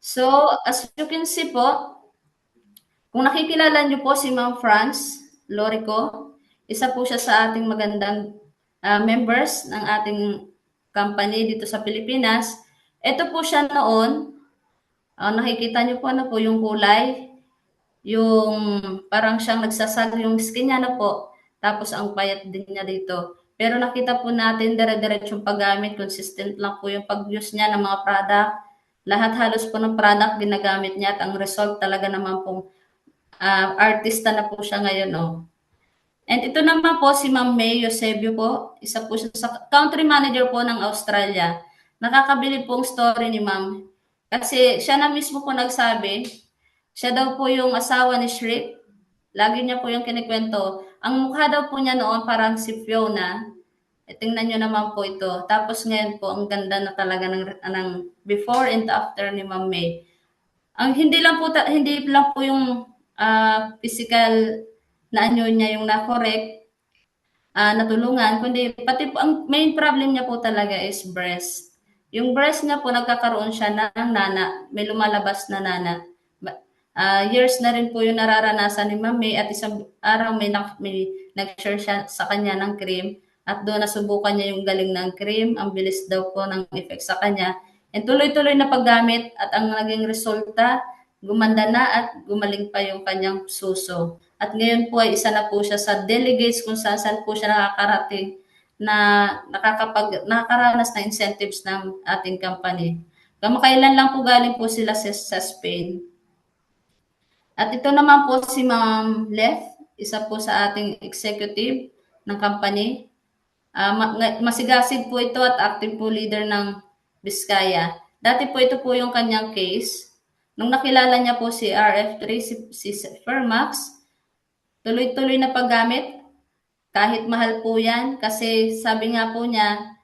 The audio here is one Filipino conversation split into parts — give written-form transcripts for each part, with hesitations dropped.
So, as you can see po, kung nakikilala niyo po si Ma'am France Lorico, isa po siya sa ating magandang members ng ating company dito sa Pilipinas. Ito po siya noon, nakikita niyo po ano po yung kulay, yung parang siyang nagsasag yung skin niya na po, tapos ang payat din niya dito. Pero nakita po natin dire-diretsong paggamit, consistent lang po yung pag-use niya ng mga product. Lahat halos po ng product ginagamit niya at ang result talaga naman pong artista na po siya ngayon. Oh. And ito naman po si Ma'am May Eusebio po, isa po siya sa country manager po ng Australia. Nakakabilib pong story ni Ma'am. Kasi siya na mismo po nagsabi, siya daw po yung asawa ni Shrek. Lagi niya po yung kinikwento. Ang mukha daw po niya noon parang si Fiona. Tingnan niyo naman po ito. Tapos ngayon po, ang ganda na talaga ng before and after ni Ma'am May. Ang hindi lang po yung physical na anyo niya yung na-correct, natulungan, kundi pati po ang main problem niya po talaga is breast. Yung breast niya po nagkakaroon siya ng nana, may lumalabas na nana. Years na rin po yung nararanasan ni Mami at isang araw may nag-share siya sa kanya ng cream at doon nasubukan niya yung galing ng cream, ang bilis daw po ng effect sa kanya. And tuloy-tuloy na paggamit at ang naging resulta, gumanda na at gumaling pa yung kanyang suso. At ngayon po ay isa na po siya sa delegates kung saan po siya nakakarating na nakakaranas ng incentives ng ating company. Kamakailan lang po galing po sila sa Spain. At ito naman po si Ma'am Lef, isa po sa ating executive ng company. Masigasig po ito at active po leader ng Biskaya. Dati po ito po yung kanyang case. Nung nakilala niya po si RF3, si Fermax, tuloy-tuloy na paggamit. Kahit mahal po yan. Kasi sabi nga po niya,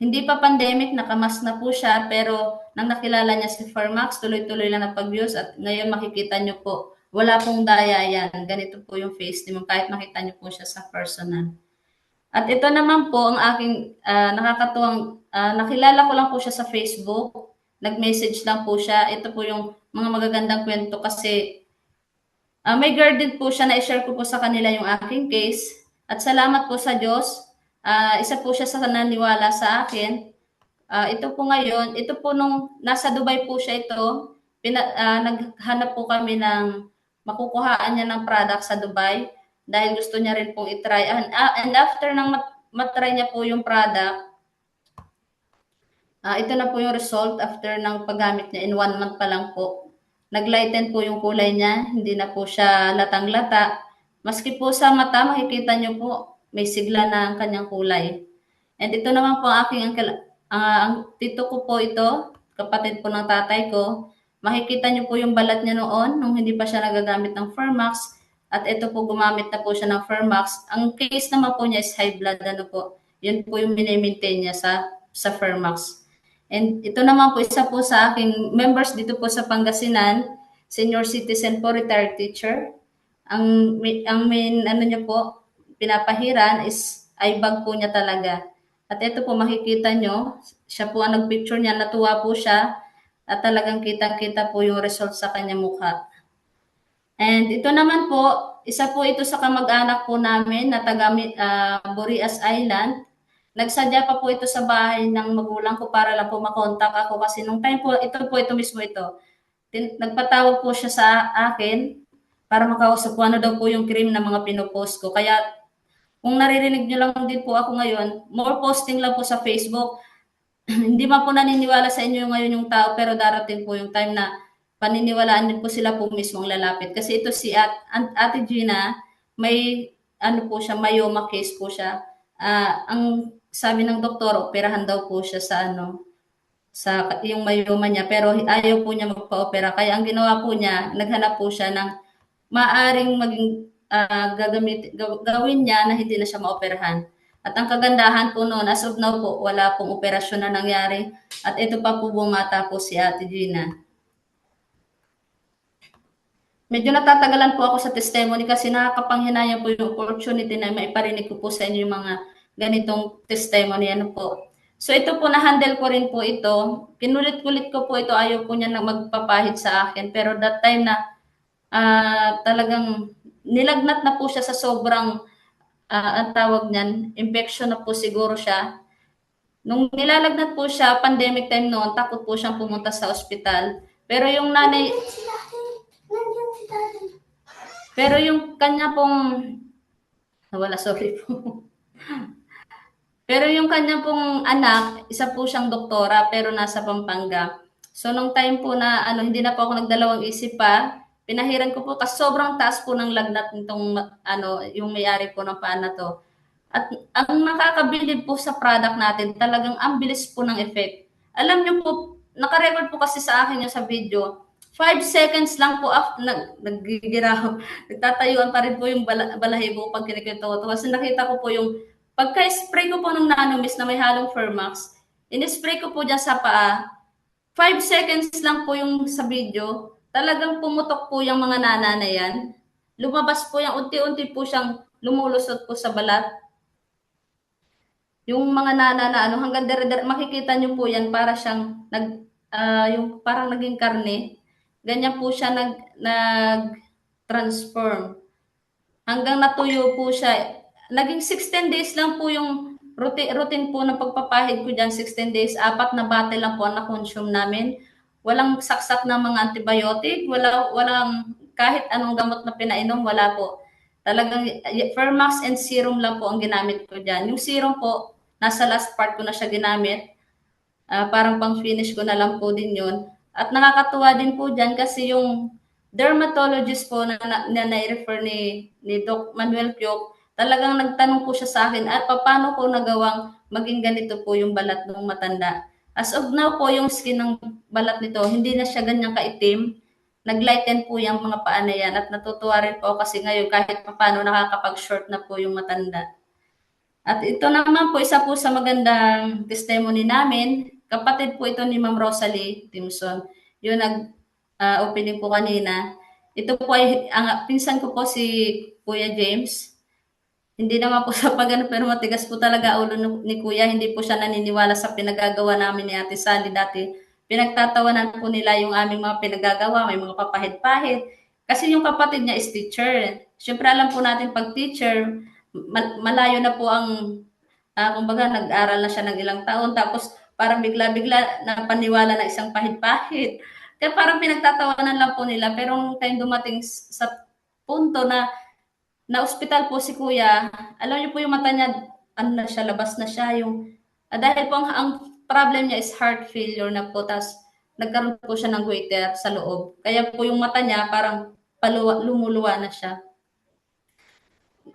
hindi pa pandemic, nakamas na po siya. Pero nang nakilala niya si Fermax, tuloy-tuloy lang na pag-use. At ngayon makikita niyo po, wala pong daya yan. Ganito po yung face niyo kahit makita niyo po siya sa personal. At ito naman po ang aking nakakatuwang, nakilala ko lang po siya sa Facebook. Nag-message lang po siya. Ito po yung mga magagandang kwento kasi may garden po siya na i-share ko po sa kanila yung aking case. At salamat po sa Diyos. Isa po siya sa naniwala sa akin. Ito po ngayon, ito po nung nasa Dubai po siya ito, naghanap po kami ng makukuhaan niya ng product sa Dubai dahil gusto niya rin pong itry. And after nang matry niya po yung product, ito na po yung result after ng paggamit niya in 1 month pa lang po. Naglighten po yung kulay niya, hindi na po siya latang-lata. Maski po sa mata, makikita niyo po, may sigla na ang kanyang kulay. And ito naman po ang aking ang tito ko po ito, kapatid po ng tatay ko. Makikita niyo po yung balat niya noon, nung hindi pa siya nagagamit ng Fermax. At ito po, gumamit na po siya ng Fermax. Ang case naman po niya is high blood. Ano po, yun po yung mini-maintain niya sa Fermax. And ito naman po, isa po sa aking members dito po sa Pangasinan, senior citizen po, retired teacher. Ang main ano niya po, pinapahiran is eye bag po niya talaga. At ito po makikita nyo, siya po ang nagpicture niya, natuwa po siya at talagang kita-kita po yung result sa kanya mukha. And ito naman po, isa po ito sa kamag-anak po namin na taga Burias Island. Nagsadya pa po ito sa bahay ng magulang ko para lang po makontak ako kasi nung time po, ito mismo ito. Nagpatawag po siya sa akin para makausap ko ano daw po yung cream na mga pinopost ko. Kaya kung naririnig nyo lang din po ako ngayon, more posting lang po sa Facebook. Hindi man po naniniwala sa inyo ngayon yung tao, pero darating po yung time na paniniwalaan din po sila po mismo ang lalapit. Kasi ito si Ate Gina, may ano po siya, myoma case po siya. Ang sabi ng doktor, operahan daw po siya sa sa yung myoma niya, pero ayaw po niya magpa-opera. Kaya ang ginawa po niya, naghanap po siya ng maaring maging gawin niya na hindi na siya maoperahan. At ang kagandahan po noon, as of now po, wala pong operasyon na nangyari. At ito pa po bumata po si Ate Gina. Medyo natatagalan po ako sa testimony kasi nakakapanghinayang po yung opportunity na maiparinig ko po sa inyo yung mga ganitong testimony. Ano po. So ito po na-handle ko rin po ito. Kinulit-kulit ko po ito, ayaw po niya na magpapahid sa akin. Pero that time na talagang nilagnat na po siya sa sobrang, ang tawag niyan, infection na po siguro siya. Nung nilalagnat po siya, pandemic time noon, takot po siyang pumunta sa ospital. Pero yung nanay, pero yung kanya pong, nawala, sorry po. Pero yung kanya pong anak, isa po siyang doktora pero nasa Pampanga. So nung time po na hindi na po ako nagdalawang isip pa, pinahiran ko po kasi sobrang taas po ng lagnat nitong yung may-ari po ng paan na to. At ang nakakabilib po sa product natin, talagang ang bilis po ng effect. Alam niyo po, naka-record po kasi sa akin yung sa video. 5 seconds lang po naggigiraw. Nagtatayuan pa rin po yung balahibo pag kinikwento ko. Kasi nakita ko po yung pagka-spray ko po ng Nanomist na may halong Fermax, in-spray ko po dyan sa paa. 5 seconds lang po yung sa video. Talagang pumutok po yung mga nana na yan. Lumabas po yung unti-unti po siyang lumulusot po sa balat. Yung mga nana na hanggang makikita niyo po yan para siyang yung parang naging karne. Ganyan po siya nag-transform. Hanggang natuyo po siya. Naging 16 days lang po yung routine po ng pagpapahid ko dyan, 16 days. 4 na bottle lang po ang na-consume namin. Walang saksak na mga antibiotic, walang kahit anong gamot na pinainom, wala po. Talagang Fermax and serum lang po ang ginamit ko dyan. Yung serum po, nasa last part ko na siya ginamit. Parang pang finish ko na lang po din yun. At nakakatuwa din po dyan kasi yung dermatologist po na refer ni Doc Manuel Pioc, talagang nagtanong po siya sa akin at paano ko nagawang maging ganito po yung balat ng matanda. As of now po, yung skin ng balat nito, hindi na siya ganyang kaitim. Naglighten po yung mga paa na yan at natutuwa rin po kasi ngayon kahit paano nakakapag-short na po yung matanda. At ito naman po, isa po sa magandang testimony namin, kapatid po ito ni Ma'am Rosalie Timson. Yung nag-opening po kanina. Ito po ay, ang pinsan ko po si Kuya James. Hindi naman po sa pagano, pero matigas po talaga ulo ni Kuya. Hindi po siya naniniwala sa pinagagawa namin ni Ate Sally dati. Pinagtatawanan po nila yung aming mga pinagagawa, may mga papahid-pahid. Kasi yung kapatid niya is teacher. Siyempre alam po natin pag teacher, malayo na po ang, kumbaga nag-aral na siya ng ilang taon, tapos parang bigla-bigla napaniwala na isang pahid-pahid. Kaya parang pinagtatawanan lang po nila, pero nung time dumating sa punto na ospital po si Kuya, alam niyo po yung mata niya, na siya, labas na siya, yung, dahil po ang problem niya is heart failure na po, tas nagkaroon po siya ng goiter sa loob. Kaya po yung mata niya parang lumuluwa na siya.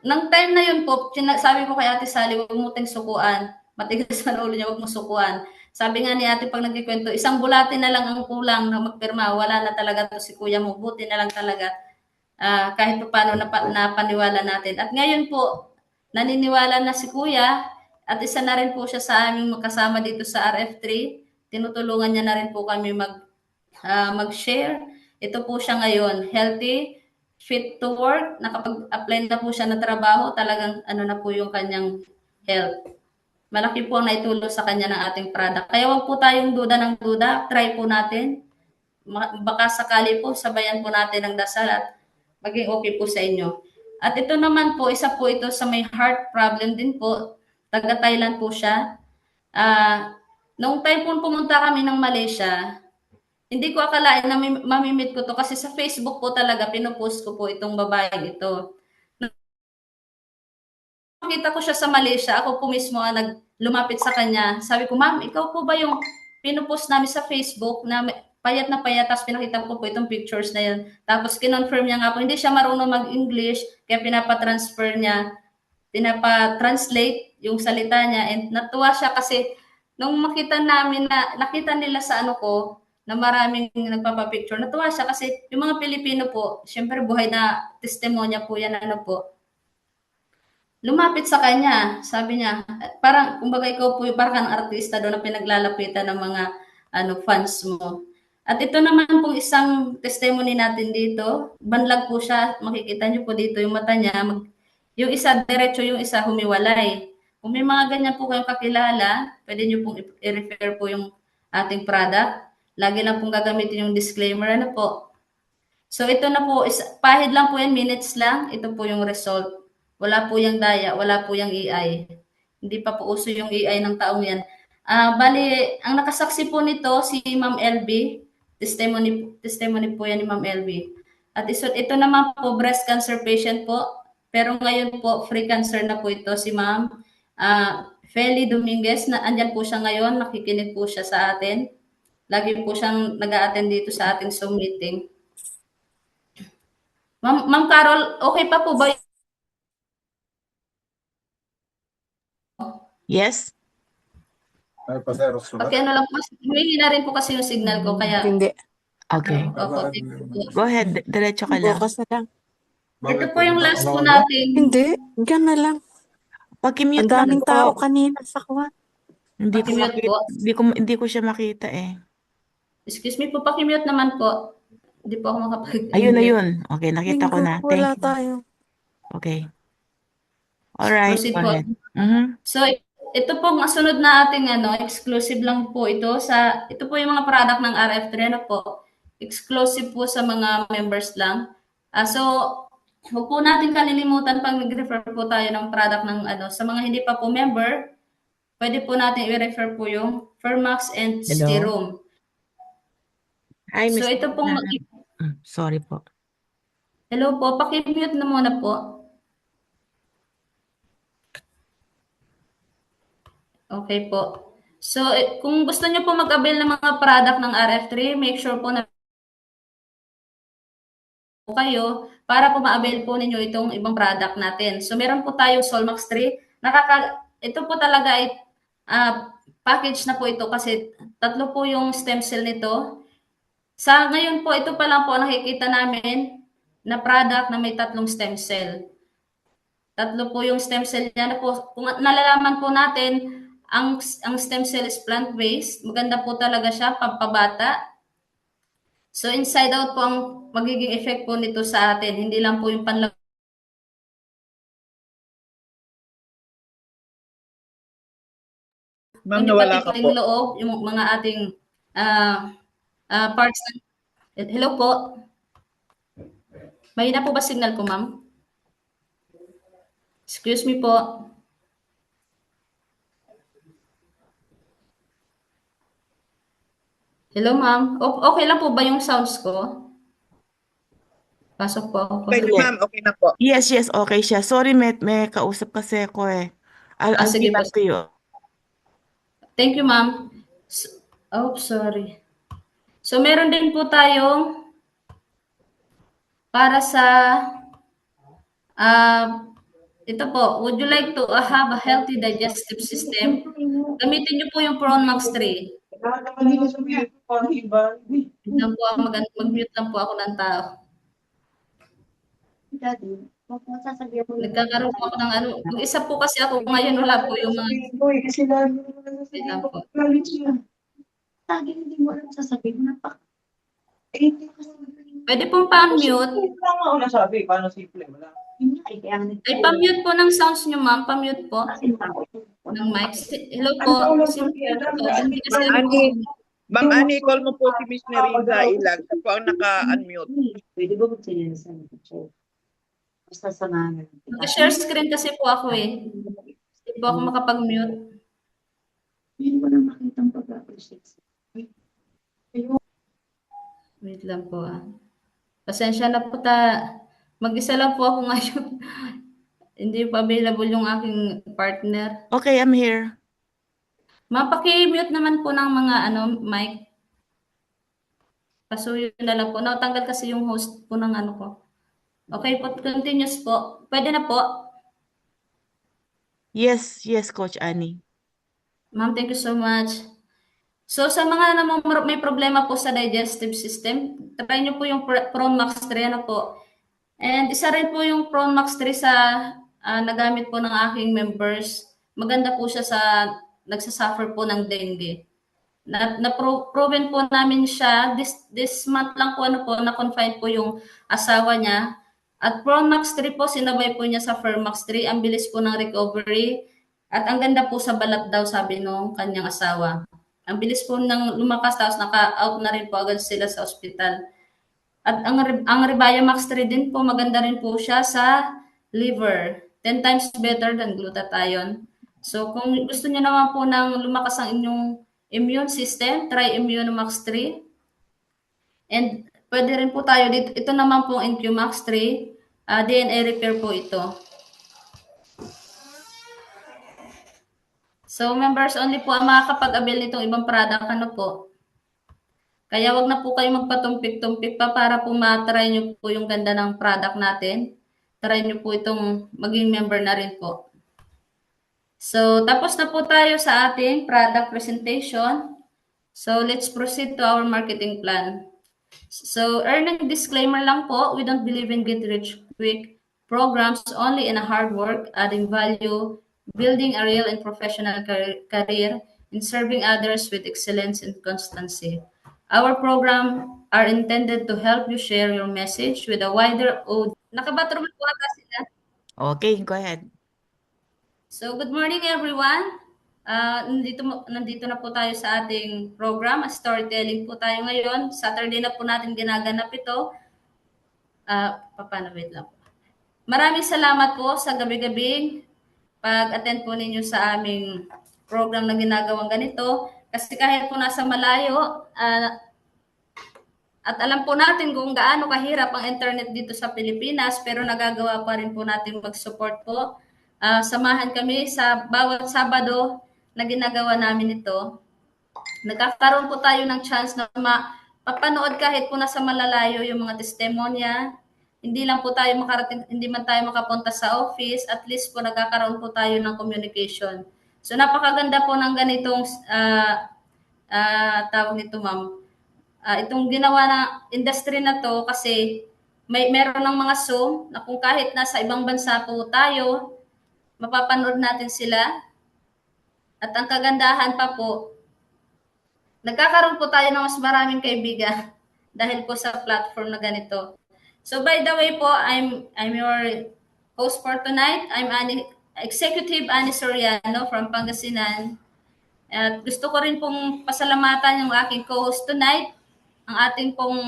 Nang time na yun po, sabi ko kay Ate Sally, huwag mo tayong sukuan. Matigas ang ulo niya, huwag mo sukuan. Sabi nga ni Ate pag nagkikwento, isang bulate na lang ang kulang na magpirma. Wala na talaga to si Kuya mo. Buti na lang talaga. Kahit pa paano napaniwala natin. At ngayon po, naniniwala na si Kuya at isa na rin po siya sa aming makasama dito sa RF3. Tinutulungan niya na rin po kami mag-share. Ito po siya ngayon, healthy, fit to work, nakapag-apply na po siya na trabaho, talagang na po yung kanyang health. Malaki po ang naitulong sa kanya ng ating product. Kaya wag po tayong duda ng duda, try po natin. Baka sakali po, sabayan po natin ang dasal at maging okay po sa inyo. At ito naman po, isa po ito sa may heart problem din po. Taga Thailand po siya. Noong time po pumunta kami ng Malaysia, hindi ko akalain na mamimit ko to kasi sa Facebook po talaga pinopost ko po itong babaeng ito. Nakita ko siya sa Malaysia, ako po mismo ang lumapit sa kanya. Sabi ko, ma'am, ikaw po ba yung pinopost namin sa Facebook na payat na payat, tapos pinakita ko po itong pictures na yan. Tapos kinonfirm niya nga po, hindi siya marunong mag-English, kaya pinapatransfer niya, pinapatranslate yung salita niya. And natuwa siya kasi nung makita namin nakita nila sa ko, na maraming nagpapapicture, natuwa siya kasi yung mga Pilipino po, syempre buhay na testimonya po yan, po. Lumapit sa kanya, sabi niya, parang, kumbaga ikaw po, parang artista doon na pinaglalapitan ng mga fans mo. At ito naman pong isang testimony natin dito, banlag po siya, makikita niyo po dito yung mata niya, yung isa diretso, yung isa humiwalay. Kung may mga ganyan po kayong kakilala, pwede niyo pong i-refer po yung ating product. Lagi lang pong gagamitin yung disclaimer, ano po. So ito na po, pahid lang po yan, minutes lang. Ito po yung result. Wala po yung daya, wala po yung AI. Hindi pa po uso yung AI ng taong yan. Bali, ang nakasaksi po nito si Ma'am LB. Testimony po yan ni Ma'am LB. At ito naman po, breast cancer patient po. Pero ngayon po, free cancer na po ito si Ma'am Feli Dominguez. Na, andyan po siya ngayon, nakikinig po siya sa atin. Lagi po siyang nag-a-attend dito sa ating Zoom meeting. Ma'am Carol, okay pa po ba? Yes? Pakiano lang po, humihina rin po kasi yung signal ko, kaya Hindi. Okay. opo, thank you po. Go ahead. Diretso ka lang. Bukas na lang. Ito po yung last po natin. Hindi. Diyan na lang. Pag-mute Ang lang daming po. tao kanina sa kwan. Hindi ko Paki-mute makita, po. hindi ko siya makita eh. Excuse me po, paki-mute naman po. Hindi po ako Ayun, makapag-mute. ayun. Okay, nakita ko na. Thank Wala you. tayo. Okay. All right, Proceed go po. ahead. Mhm. So, ito po ang sunod na ating exclusive lang po ito ito po yung mga product ng RF3 po. Exclusive po sa mga members lang. So, huwag po natin kalilimutan pag nag-refer po tayo ng product ng sa mga hindi pa po member, pwede po natin i-refer po yung Fermax and Hello? Sterum. Hi, So, Miss. ito pong Sorry po. hello po, paki-mute na muna po. Okay po. So, kung gusto niyo po mag-avail ng mga product ng RF3, make sure po na kayo para po ma-avail po ninyo itong ibang product natin. So, meron po tayong Solmax 3. Ito po talaga ay package na po ito kasi tatlo po yung stem cell nito. Sa ngayon po, ito pa lang po nakikita namin na product na may tatlong stem cell. Tatlo po yung stem cell niya na po. Kung nalalaman po natin, ang stem cell is plant-based. Maganda po talaga siya, pampabata. So, inside out po ang magiging effect po nito sa atin. Hindi lang po yung panlag Ma'am, nawala ka po. loob, yung mga ating parts. Hello po. Mahina po ba signal ko, ma'am? Excuse me po. Hello, ma'am. Okay lang po ba yung sounds ko? Pasok po ako. Okay na, ma'am. Okay na po. Yes, okay siya. Sorry, may kausap kasi ako eh. I'll Sige be po. back to you. Thank you, ma'am. Sorry. So, meron din po tayong para sa ito po, would you like to have a healthy digestive system? Gamitin niyo po yung Pronmax 3. Mag-mute lang po ako ng tao. Nagkakaroon po ako ng mag-isa po kasi ako ngayon, wala po yung mga wait lang po. Hindi mo alam sasabihin. Pwede pong pa-mute. Nasabi, paano simple? Wala. Ay, pa-mute po ng sounds niyo, ma'am. Pa-mute po ng mic. Hello po. Ma'am Annie, call mo po si Miss Neriza Ilag. Siya po ang naka-unmute. Pwede ba magsininasan ko? Basta sa namin. Naka-share screen kasi po ako eh. Hindi po ako makapag-mute. Hindi ko na makita ang pag-appreciate. Wait lang po Pasensya na po mag-isa lang po ako ngayon. Hindi pa available yung aking partner. Okay, I'm here. Ma'am, paki-mute naman po ng mga mic. Pasuyo na lang po. Natanggal kasi yung host po ng ko. Okay po, continuous po. Pwede na po. Yes, Coach Annie. Ma'am, thank you so much. So, sa mga may problema po sa digestive system, try nyo po yung Pronmax 3 po. And isa rin po yung Pronmax 3 sa nagamit po ng aking members. Maganda po siya sa nagsasuffer po ng dengue. Na-proven po namin siya. This month lang po, na-confine po yung asawa niya. At Pronmax 3 po, sinabay po niya sa Fermax 3. Ang bilis po ng recovery. At ang ganda po sa balat daw, sabi nung kanyang asawa. Ang bilis po nang lumakas, tapos naka-out na rin po agad sila sa ospital. At ang Rebaya Max 3 din po, maganda rin po siya sa liver. 10 times better than glutathione. So kung gusto niyo naman po ng lumakas ang inyong immune system, try Immunomax 3. And pwede rin po tayo dito. Ito naman po NQMax 3. DNA repair po ito. So members only po ang makakapag-avail nitong ibang product. Ano po? Kaya wag na po kayo magpatumpik-tumpik pa para po matry nyo po yung ganda ng product natin. Try nyo po itong maging member na rin po. So, tapos na po tayo sa ating product presentation. So, let's proceed to our marketing plan. So, earning disclaimer lang po, we don't believe in get rich quick programs, only in a hard work, adding value, building a real and professional career, in serving others with excellence and constancy. Our program are intended to help you share your message with a wider audience. Nakabathroom po ata sila. Okay, go ahead. So, good morning everyone. Nandito na po tayo sa ating program. Storytelling po tayo ngayon. Saturday na po natin ginaganap ito. Wait lang po. Maraming salamat po sa gabi-gabing pag-attend po ninyo sa aming program na ginagawang ganito. Kasi kahit po nasa malayo, at alam po natin kung gaano kahirap ang internet dito sa Pilipinas, pero nagagawa pa rin po natin mag-support po. Samahan kami sa bawat Sabado na ginagawa namin ito. Nagkakaroon po tayo ng chance na mapapanood kahit po nasa malalayo yung mga testimonya. Hindi lang po tayo makarating, hindi man tayo makapunta sa office, at least po nagkakaroon po tayo ng communication. So napakaganda po ng ganitong tawag nito, ma'am. Itong ginawa na industry na to kasi meron ng mga Zoom na kung kahit nasa ibang bansa po tayo, mapapanood natin sila. At ang kagandahan pa po, nagkakaroon po tayo ng mas maraming kaibigan dahil po sa platform na ganito. So by the way po, I'm your host for tonight. I'm Executive Annie Soriano from Pangasinan. At gusto ko rin pong pasalamatan yung aking co-host tonight, ang ating pong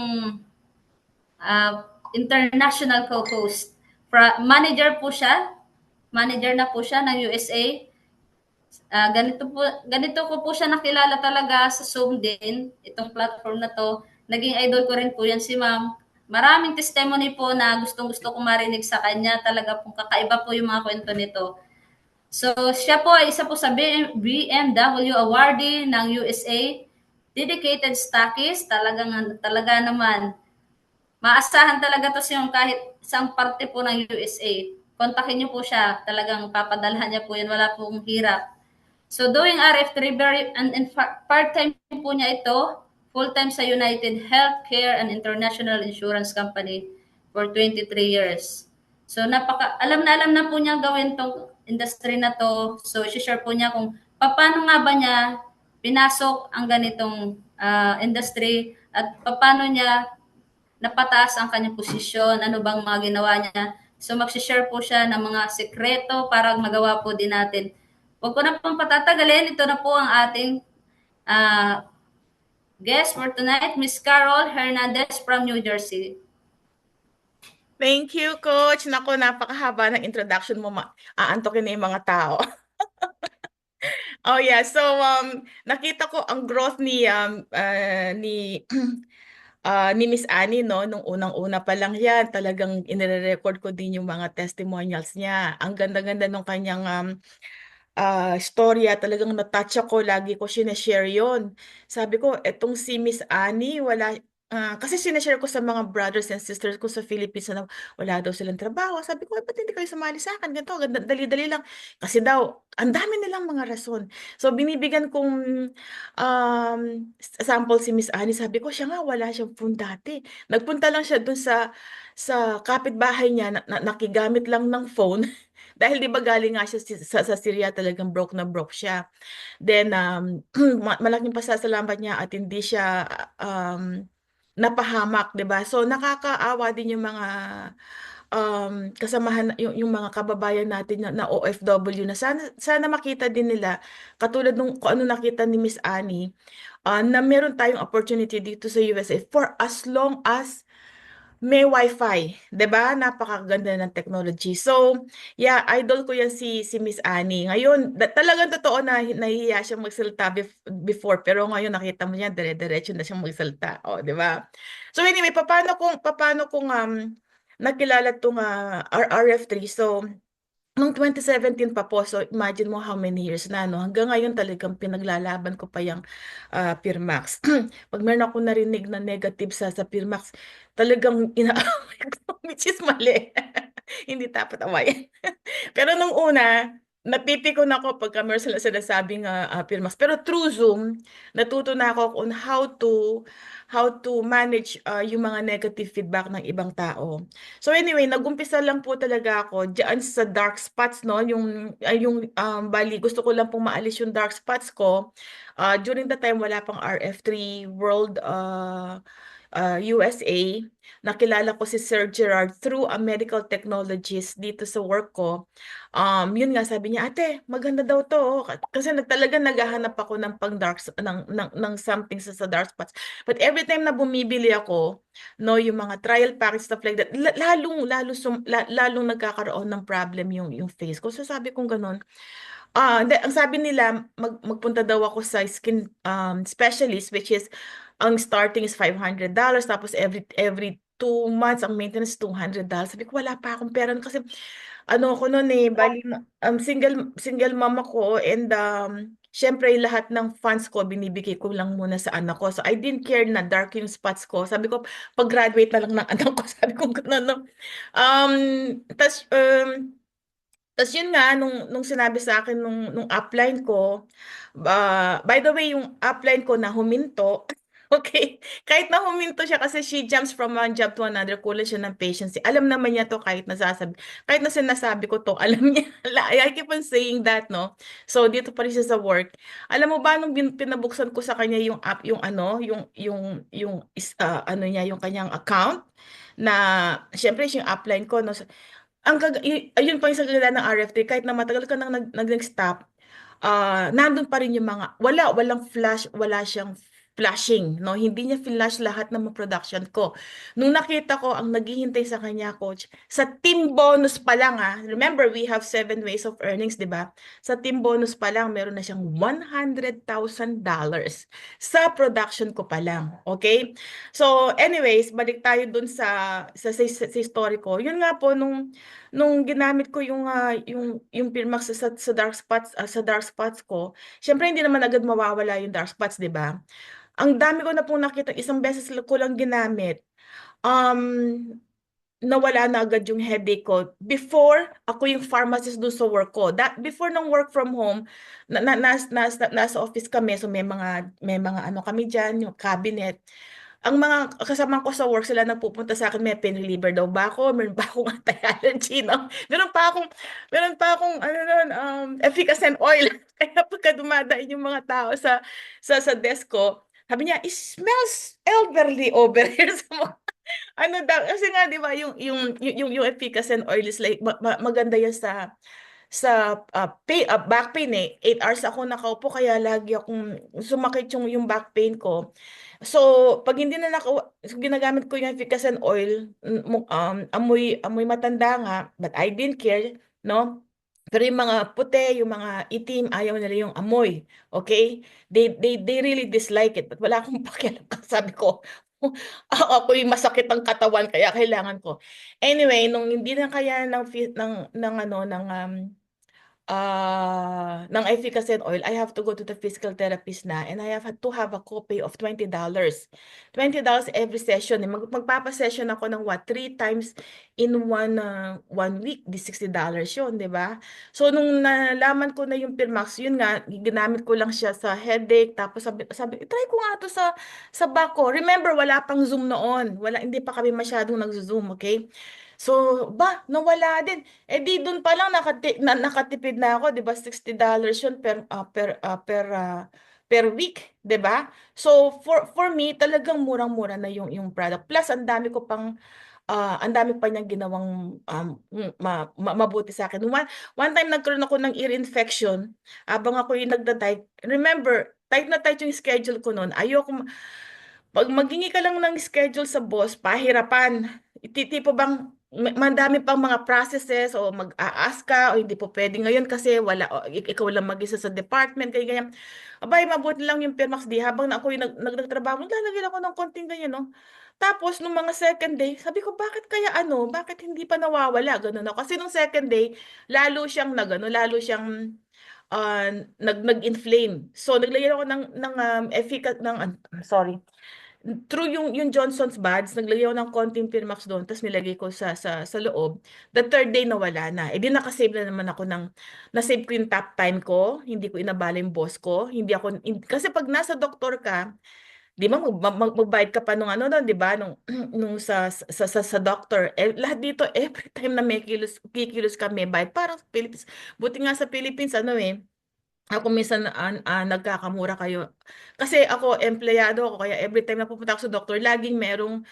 international co-host. Manager po siya. Manager na po siya ng USA. Ganito ko po siya nakilala talaga sa Zoom din, itong platform na to. Naging idol ko rin po yan si ma'am. Maraming testimony po na gustong-gusto ko marinig sa kanya. Talaga pong kakaiba po yung mga kwento nito. So, siya po ay isa po sa BMW awardee ng USA. Dedicated stockist. Talaga naman. Maasahan talaga to siyang kahit isang parte po ng USA. Kontakin niyo po siya. Talagang papadalhan niya po yan. Wala pong hirap. So, doing RF3, and part-time po niya ito. Full-time sa United Healthcare and International Insurance Company for 23 years. So, alam na po niya gawin tong industry na to. So, i-share po niya kung paano nga ba niya pinasok ang ganitong industry at paano niya napataas ang kanyang posisyon, ano bang mga ginawa niya. So, mag-share po siya ng mga sekreto para magawa po din natin. Huwag ko na pong patatagalin. Ito na po ang ating guest for tonight, Miss Carol Hernandez from New Jersey. Thank you, Coach. Naku, napakahaba ng introduction mo. Aantokin na yung mga tao. Oh yeah, so nakita ko ang growth ni ni Miss Annie, no, nung unang-una pa lang yan, talagang inire-record ko din yung mga testimonials niya. Ang ganda-ganda nung kanyang storya, talagang natouch ako, lagi ko sinashare yon. Sabi ko, etong si Miss Annie, kasi sinashare ko sa mga brothers and sisters ko sa Philippines na wala daw silang trabaho. Sabi ko, ba't hindi kayo sumali sa akin? Ganito, dali-dali lang. Kasi daw, ang dami nilang mga rason. So, binibigyan kong sample si Miss Annie. Sabi ko, siya nga, wala siyang phone dati. Nagpunta lang siya dun sa kapitbahay niya, nakigamit lang ng phone. Dahil di ba galing nga siya sa Syria, talagang broke na broke siya. Then, malaking pasasalamat niya at hindi siya napahamak, di ba? So, nakakaawa din yung mga kasamahan yung mga kababayan natin na OFW na sana makita din nila katulad nung kung ano nakita ni Miss Annie, na meron tayong opportunity dito sa USA for as long as may wifi, 'di ba? Napakaganda ng technology. So, yeah, idol ko yan si Miss Annie. Ngayon, talagang totoo na nahihiya siyang magsalita before, pero ngayon nakita mo niya dire-diretso na siyang magsalita. Oh, 'di ba? So anyway, paano kung nakilala tong RF3. So, nung 2017 pa po, so imagine mo how many years na, no? Hanggang ngayon talagang pinaglalaban ko pa yung Pirmax. Pag meron ako narinig na negative sa Pirmax, talagang inaaway ko, which is mali. Hindi dapat awayan. Pero nung una, napipikon ako pagka meron sila sinasabing Pirmax. Pero through Zoom, natuto na ako on how to manage yung mga negative feedback ng ibang tao. So anyway, nagumpisa lang po talaga ako diyan sa dark spots, no, bali gusto ko lang pong maalis yung dark spots ko. During the time wala pang RF3 World USA. Nakilala ko si Sir Gerard through a medical technologist dito sa work ko. Yun nga sabi niya, ate, maganda daw to. Oh." Kasi talaga naghahanap ako ng pang dark ng something sa dark spots. But every time na bumibili ako, no, yung mga trial package stuff like that, lalong nagkakaroon ng problem yung face ko. So sabi kong ganun. Ang sabi nila, magpunta daw ako sa skin specialist, which is ang starting is $500, tapos every 2 months ang maintenance $200. Sabi ko wala pa akong pera kasi ano ako noon eh, bali single mom ako, and syempre lahat ng funds ko binibigay ko lang muna sa anak ko. So I didn't care na dark yung spots ko. Sabi ko pag-graduate na lang ng anak ko, sabi ko gano'n, no. Tas tas yun nga, nung sinabi sa akin nung upline ko, by the way, yung upline ko na huminto, okay, kahit na huminto siya kasi she jumps from one job to another, kulang siya ng patience. Alam naman niya to kahit na sinasabi ko to, alam niya. I keep on saying that, no? So, dito pa rin siya sa work. Alam mo ba, nung pinabuksan ko sa kanya yung app, yung ano, ano niya, yung kanyang account, na, syempre, siya yung upline ko, no? Ayun pa yung sa ganda ng RFT, kahit na matagal ka nang nag-stop, nandun pa rin yung mga, walang flash, wala siyang flashing, no? Hindi niya flash lahat ng mga production ko. Nung nakita ko, ang naghihintay sa kanya, coach, sa team bonus pa lang, remember, we have 7 ways of earnings, di ba? Sa team bonus pa lang, meron na siyang $100,000 sa production ko pa lang, okay? So, anyways, balik tayo dun sa story ko. Yun nga po, nung ginamit ko yung Pirmax sa dark spots ko, syempre hindi naman agad mawawala yung dark spots, 'di ba? Ang dami ko na pong nakita, isang beses ko lang ginamit. Nawala na agad yung headache ko. Before, ako yung pharmacist doon sa work ko. Before ng work from home, nasa office kami, so may mga ano kami diyan, yung cabinet. Ang mga kasama ko sa work, sila nagpupunta sa akin, may pain reliever daw ba ako, meron ba akong anti-allergy, no? Meron pa akong ano nun, efficacent oil. Kaya pagka dumadaan yung mga tao sa desk ko, sabi niya, it smells elderly over here. Ano daw, kasi nga 'di ba yung efficacent oil is like maganda yan sa back pain eh. 8 hours ako nakaupo kaya lagi akong sumakit yung back pain ko. So, pag hindi na ginagamit ko yung efficacent oil, amoy matanda nga, but I didn't care, no? Pero yung mga puti, yung mga itim, ayaw nila yung amoy. Okay? They really dislike it. But wala akong pakialam. Sabi ko, ako yung masakit ang katawan kaya kailangan ko. Anyway, nung hindi na kaya ng efficacent oil, I have to go to the physical therapist na, and I have to have a copay of $20. $20 every session. Magpapa-session ako ng 3 times in one week, di $60 yun, di ba? So, nung nalaman ko na yung Pirmax, yun nga, ginamit ko lang siya sa headache, tapos sabi try ko nga to sa back ko. Remember, wala pang Zoom noon. Hindi pa kami masyadong nag-Zoom, okay? So, nawala din. Eh di doon pa lang nakatipid na ako, 'di ba? $60 'yun per week, 'di ba? So for me talagang murang-mura na yung product. Plus ang dami ko pang ang dami pa niyang ginawang mabuti sa akin. One time nagkaroon ako ng ear infection habang ako yung nagda-diet. Remember, tight na tight yung schedule ko noon. Pag maghingi ka lang ng schedule sa boss, pahirapan. Tipo bang mandami pang mga processes o mag-a-ask ka o hindi po pwede ngayon kasi wala ikaw lang mag-isa sa department kaya ganyan. Abay, mabuti lang yung Permax D habang na ako yung nagtatrabaho, naglalagyan ako ng konting ganyan, no? Tapos nung mga second day, sabi ko bakit kaya bakit hindi pa nawawala ganun ako. Kasi nung second day, lalo siyang nag-inflame. So naglagyan ako ng sorry, through yung Johnson's Bads, naglagay ako ng konting Pirmax doon, tapos nilagay ko sa loob. The third day nawala na. Eh di nakasave na naman ako nasave ko yung top time ko, hindi ko inabala yung boss ko, kasi pag nasa doktor ka, di ba magbayad ka pa nung doon, di ba? Nung sa doctor. Eh, lahat dito, every time na may kikilos ka, may bayad. Parang sa Philippines. Buti nga sa Philippines, ako minsan nagkakamura kayo. Kasi ako, empleyado ako, kaya every time na pupunta ako sa doctor, laging merong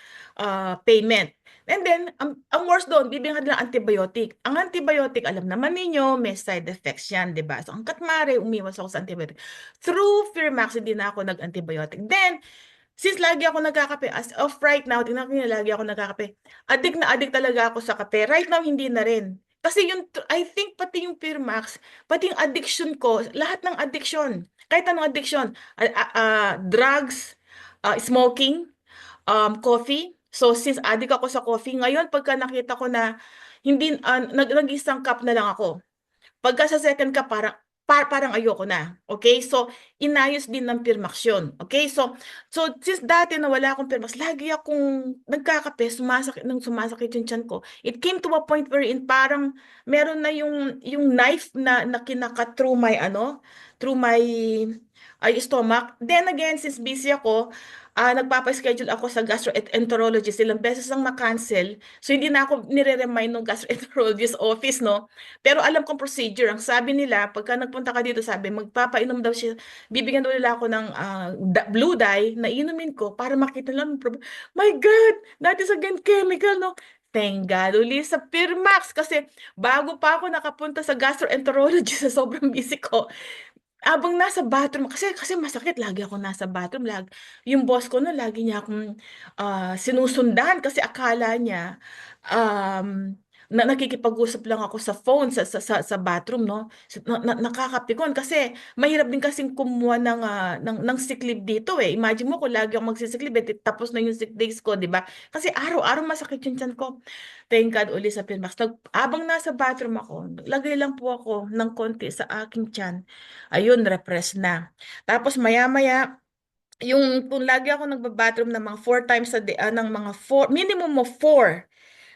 payment. And then, ang worst doon, bibigyan ka nila ng antibiotic. Ang antibiotic, alam naman ninyo, may side effects yan, di ba? So, hanggat maaari, umiwas ako sa antibiotic. Through Firmax, hindi na ako nag-antibiotic. Then, since lagi ako nagkakape, as of right now, tingnan ko yun, lagi ako nagkakape. Addict na addict talaga ako sa kape. Right now, hindi na rin. Kasi I think pati yung Firmax, pati yung addiction ko, lahat ng addiction, kahit anong addiction, drugs, smoking, coffee. So since addict ako sa coffee, ngayon pagka nakita ko na hindi nag-isang cup na lang ako. Pagka sa second cup, parang ayoko na. Okay? So, inayos din ng Pirmax yun. Okay? So since dati na wala akong Pirmax, lagi akong nagkakape, sumasakit yung tiyan ko. It came to a point wherein parang meron na yung knife na kinakat through my stomach. Then again, since busy ako, nagpapa-schedule ako sa gastroenterologist. Ilang beses lang na-cancel. So, hindi na ako nire-remind ng gastroenterologist office, no? Pero alam kong procedure. Ang sabi nila, pagka nagpunta ka dito, sabi, magpapainom daw siya. Bibigyan daw nila ako ng blue dye na inumin ko para makita lang. My God! That is again chemical, no? Thank God, uli sa Pirmax. Kasi bago pa ako nakapunta sa gastroenterologist sa sobrang busy ko, abang nasa bathroom, kasi masakit, lagi ako nasa bathroom, yung boss ko no, lagi niya akong sinusundan kasi akala niya na nakikipag-usap lang ako sa phone sa bathroom, no. So, nakakapikon kasi mahirap din kasing kumuha ng sick leave dito eh. Imagine mo kung lagi ako magsisick leave, tapos na yung sick days ko, di ba? Kasi araw-araw masakit yung tiyan ko. Thank God uli sa Pirmax. Habang nasa bathroom ako, lagay lang po ako ng konti sa aking tiyan. Ayun, repress na. Tapos maya-maya, kung lagi ako nagba-bathroom ng mga 4 times a day, ng mga 4, minimum of 4.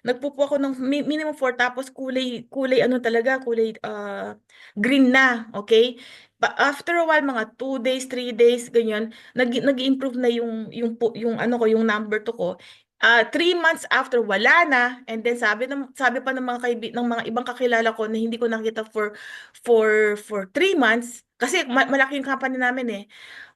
Nagpupo ako ng minimum 4 tapos kulay talaga, kulay green na, okay? After a while, mga 2 days, 3 days, ganyan, nag-improve na yung number 2 ko. 3 months after, wala na. And then sabi pa ng mga ibang kakilala ko na hindi ko nakita for 3 months. Kasi malaki yung company namin eh.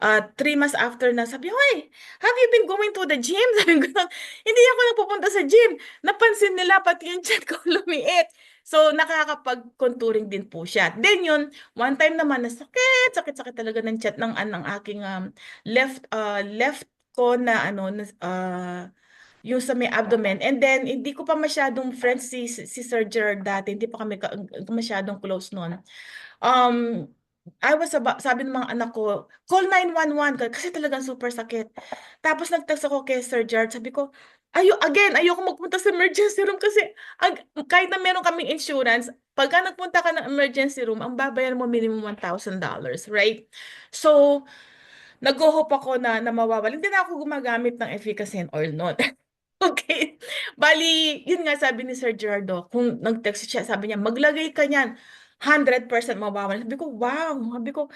3 months after na, sabi, "Hoy, have you been going to the gym?" Sabi ko, hindi ako nagpupunta sa gym. Napansin nila pati yung chat ko lumiit. So, nakakapag-contouring din po siya. Then yun, one time naman na sakit talaga ng chat ng aking left ko na yung sa may abdomen. And then, hindi ko pa masyadong friends si Sir Gerard dati. Hindi pa kami masyadong close noon. Sabi ng mga anak ko, call 911 kasi talagang super sakit. Tapos nag-text ako kay Sir Gerard, sabi ko, ayoko magpunta sa emergency room kasi kahit na meron kaming insurance, pagka nagpunta ka ng emergency room, ang babayaran mo minimum $1,000, right? So, nag-hope ako na mawawala. Hindi na ako gumagamit ng efficacy oil noon. Okay. Bali, yun nga sabi ni Sir Gerardo, kung nag-text siya, sabi niya, maglagay ka niyan, 100% mawawala. Sabi ko, wow. Sabi ko,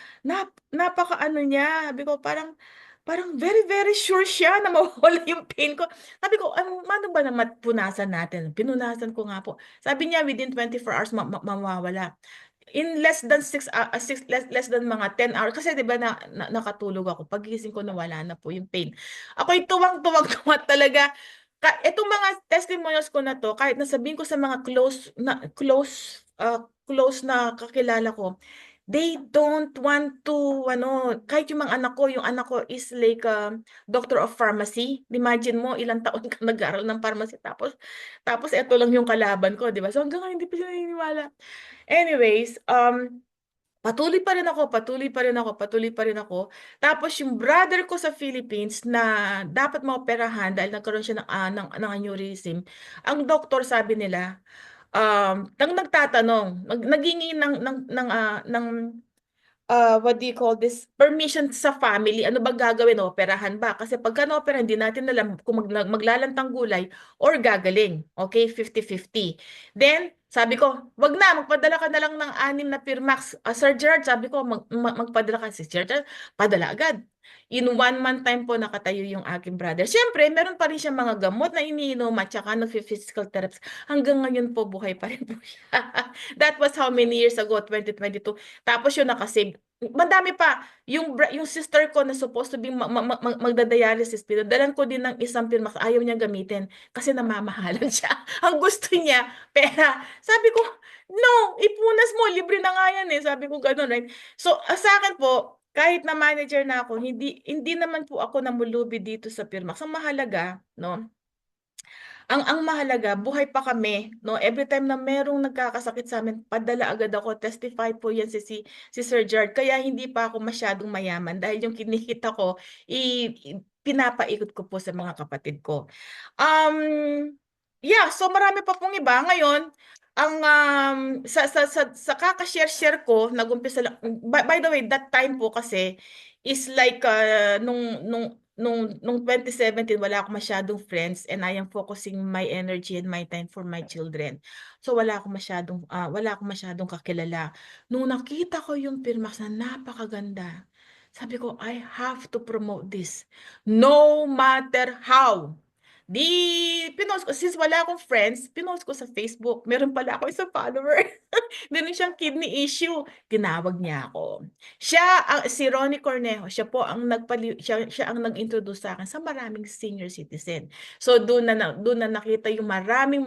napaka niya. Sabi ko, parang very, very sure siya na mawawala yung pain ko. Sabi ko, ano ba naman punasan natin? Pinunasan ko nga po. Sabi niya, within 24 hours, mawawala. In less than 6 less than mga 10 hours kasi 'di ba nakatulog ako, pagising ko nawala na po yung pain. Ako'y tuwang-tuwang talaga. Itong mga testimonials ko na to, kahit nasabihin ko sa mga close na kakilala ko, they don't want to, kahit yung mga anak ko, yung anak ko is like doctor of pharmacy. Imagine mo, ilang taon ka nag-aaral ng pharmacy, tapos ito lang yung kalaban ko, di ba? So hanggang ngayon, hindi pa siya naniniwala. Anyways, patuloy pa rin ako, patuloy pa rin ako, patuloy pa rin ako. Tapos yung brother ko sa Philippines na dapat maoperahan dahil nagkaroon siya ng aneurysm, ang doktor sabi nila, nagtatanong, naghingi ng what do you call this, permission sa family, ano ba gagawin, operahan ba? Kasi pagka na-operahan, hindi natin alam kung maglalantang gulay or gagaling. Okay, 50-50. Then, sabi ko, wag na, magpadala ka na lang ng 6 na Pirmax. Sir Gerard, sabi ko, magpadala ka. Si Sir Gerard, padala agad. In 1 month time po nakatayo yung aking brother. Siyempre, meron pa rin siya mga gamot na iniinom at saka nag-physical therapy. Hanggang ngayon po, buhay pa rin po siya. That was how many years ago, 2022. Tapos yun nakasave. Madami pa. Yung sister ko na supposed to be magdadialysis, pinadalan ko din ng isang Pirmax. Ayaw niya gamitin kasi namamahalan siya. Ang gusto niya, pera. Sabi ko, no, ipunas mo, libre na nga yan eh. Sabi ko gano'n, right? So, sa akin po, kahit na manager na ako, hindi naman po ako namulubi dito sa Pirmax. Ang mahalaga, no? Ang mahalaga, buhay pa kami, no? Every time na merong nagkakasakit sa amin, padala agad ako. Testify po yan si Sir Gerard. Kaya hindi pa ako masyadong mayaman dahil yung kinikita ko, pinapaikot ko po sa mga kapatid ko. Yeah, so marami pa pong iba. Ngayon, ang sa kaka-share ko, nagumpisa lang. By the way, that time po kasi is like nung 2017, wala akong masyadong friends and I am focusing my energy and my time for my children. So wala akong masyadong kakilala. Nung nakita ko yung Pirmax na napakaganda, sabi ko, I have to promote this. No matter how. Pinost ko, since wala akong friends, pinost ko sa Facebook. Meron pala ako isang follower. Meron siyang kidney issue. Tinawag niya ako. Si Ronnie Cornejo, siya po ang siya ang nag-introduce sa akin sa maraming senior citizen. So doon na nakita yung maraming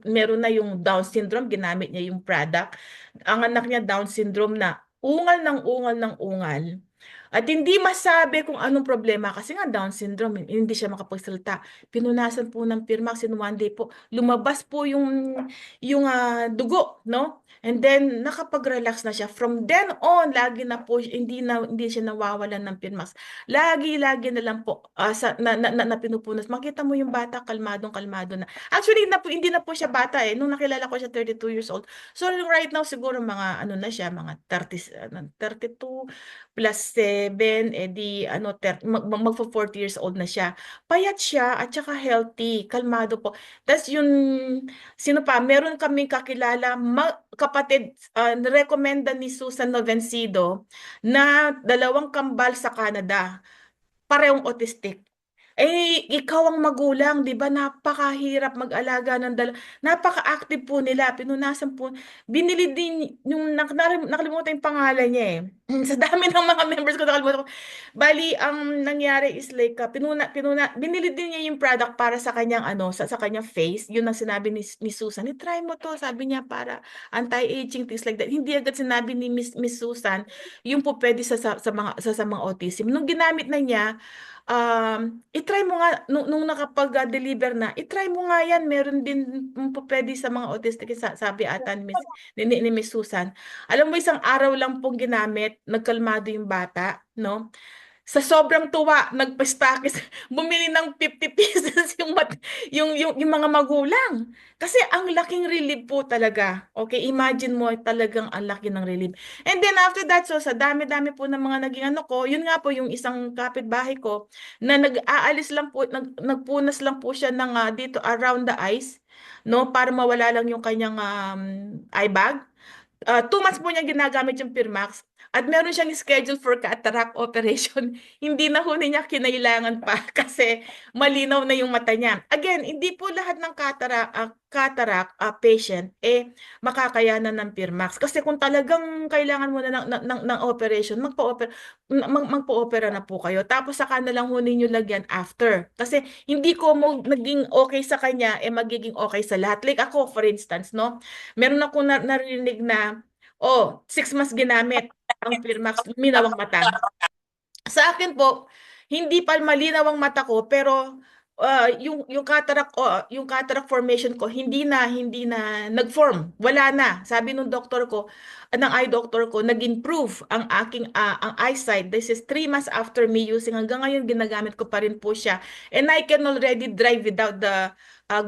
meron na yung Down syndrome, ginamit niya yung product. Ang anak niya Down syndrome na ungal ng ungal ng ungal. At hindi masabi kung anong problema kasi nga Down syndrome, hindi siya makapagsalita. Pinunasan po ng Pirmax in 1 day po. Lumabas po yung dugo, no? And then nakapag-relax na siya. From then on, lagi na po hindi siya nawawalan ng Pirmax. Lagi na lang po na pinupunas. Makita mo yung bata kalmadong na. Actually, hindi na po siya bata eh. Nung nakilala ko siya 32 years old. So right now siguro mga ano na siya, mga 32 plus 7, magpo 40 years old na siya. Payat siya at saka healthy, kalmado po. Tapos sino pa, meron kaming kakilala, kapatid, recommenda ni Susan Novencido na 2 kambal sa Canada, parehong autistic. Ikaw ang magulang, di ba? Napakahirap mag-alaga ng napaka-active po nila. Pinunasan po. Binili din yung nakalimutan yung pangalan niya eh. Sa dami ng mga members ko nakalimutan ko. Bali, ang nangyari is like binili din niya yung product para sa kanyang sa kanyang face. Yun ang sinabi ni Susan. I-try mo to, sabi niya, para anti-aging, things like that. Hindi agad sinabi ni Miss Susan yung po pwede sa mga autism. Nung ginamit na niya, i-try mo nga, nung nakapag-deliver na, i-try mo nga yan, meron din po pwede sa mga autistic, sabi ata ni Miss Susan. Alam mo, isang araw lang pong ginamit, nagkalmado yung bata, no? Sa sobrang tuwa, nagpa-stockist, bumili ng 50 pieces yung mga magulang. Kasi ang laking relief po talaga. Okay, imagine mo talagang ang laki ng relief. And then after that, so sa dami-dami po ng mga naging ko, yun nga po yung isang kapitbahay ko na nag-aalis lang po, nagpunas lang po siya ng dito around the eyes, no, para mawala lang yung kanyang eye bag. 2 months po niya ginagamit yung Pirmax. at meron siyang schedule for cataract operation. Hindi na ho niya kinailangan pa kasi malinaw na yung mata niya. Again, hindi po lahat ng cataract patient makakayanan ng Pirmax. Kasi kung talagang kailangan mo na ng operation, magpo-opera na po kayo. Tapos saka na lang ho ninyo lagyan after. Kasi hindi ko mo naging okay sa kanya, magiging okay sa lahat. Like ako, for instance, no? Meron ako narinig na, 6 months ginamit ang Pirmax, luminaw ang mata. Sa akin po, hindi pa malinaw ang mata ko, pero yung cataract formation ko hindi na nag-form. Wala na. Sabi nung doktor ko, ng eye doctor ko, nag-improve ang eyesight. This is 3 months after me using. Hanggang ngayon ginagamit ko pa rin po siya. And I can already drive without the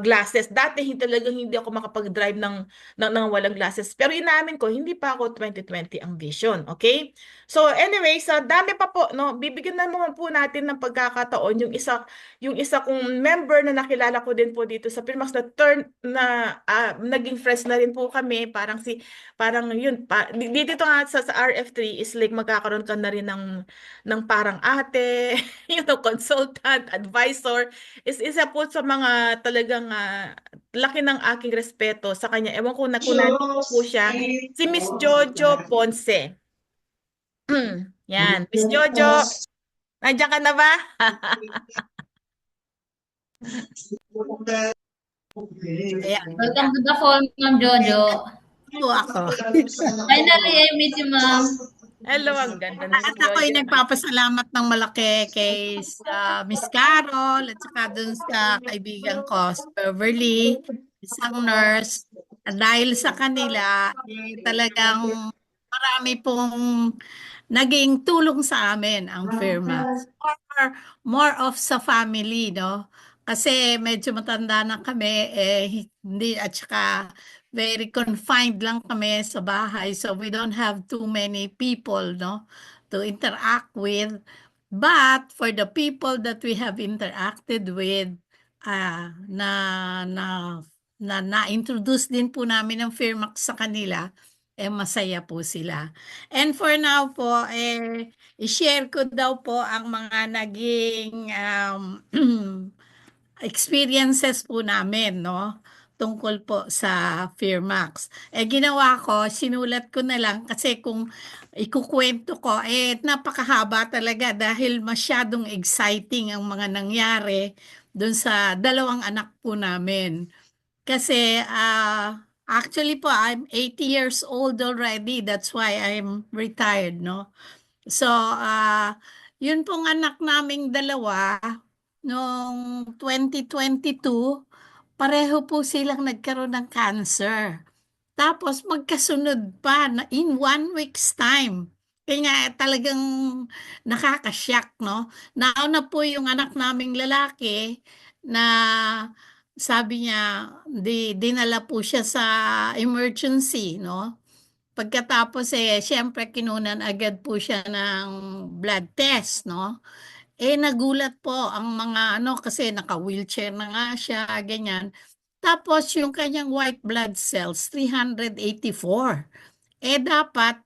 glasses. Dati talagang hindi ako makapag-drive ng walang glasses. Pero inamin ko, hindi pa ako 20/20 ang vision. Okay? So anyway, sa dami pa po, no, bibigyan naman po natin ng pagkakataon yung isa kong member na nakilala ko din po dito sa Pirmax na naging friends na rin po kami, parang yun dito nga sa RF3 is like magkakaroon ka na rin ng parang ate, consultant, advisor. Isa po sa mga talagang laki ng aking respeto sa kanya. Ewan ko na kung nandito po siya, si Miss Jojo Ponce. Yan, Miss Jojo, nandiyan ka na ba? Ayan. Welcome to the call, Ma'am Jojo. Po ako. Finally, I meet you, Ma'am. Hello, ang ganda ni Miss At ako'y Jojo. nagpapasalamat ng malaki kay Miss Carol at saka dun sa kaibigan ko, si Beverly, isang nurse. At dahil sa kanila, talagang marami pong naging tulong sa amin ang Fairmax. More of sa family, no? Kasi medyo matanda na kami, hindi, at saka very confined lang kami sa bahay. So we don't have too many people, no, to interact with. But for the people that we have interacted with, na-introduce din po namin ng Fairmax sa kanila, masaya po sila. And for now po, i-share ko daw po ang mga naging experiences po namin, no? Tungkol po sa Fairmax. Ginawa ko, sinulat ko na lang kasi kung ikukwento ko, napakahaba talaga dahil masyadong exciting ang mga nangyari dun sa dalawang anak po namin. Kasi actually po, I'm 80 years old already. That's why I'm retired, no? So, yun pong anak naming dalawa, noong 2022, pareho po silang nagkaroon ng cancer. Tapos magkasunod pa na in 1 week's time. Kaya nga talagang nakakasyak, no? Nauna po yung anak naming lalaki na sabi niya, dinala po siya sa emergency, no? Pagkatapos siyempre kinunan agad po siya ng blood test, no? Nagulat po ang mga kasi naka-wheelchair na nga siya, ganyan. Tapos yung kanyang white blood cells, 384. Dapat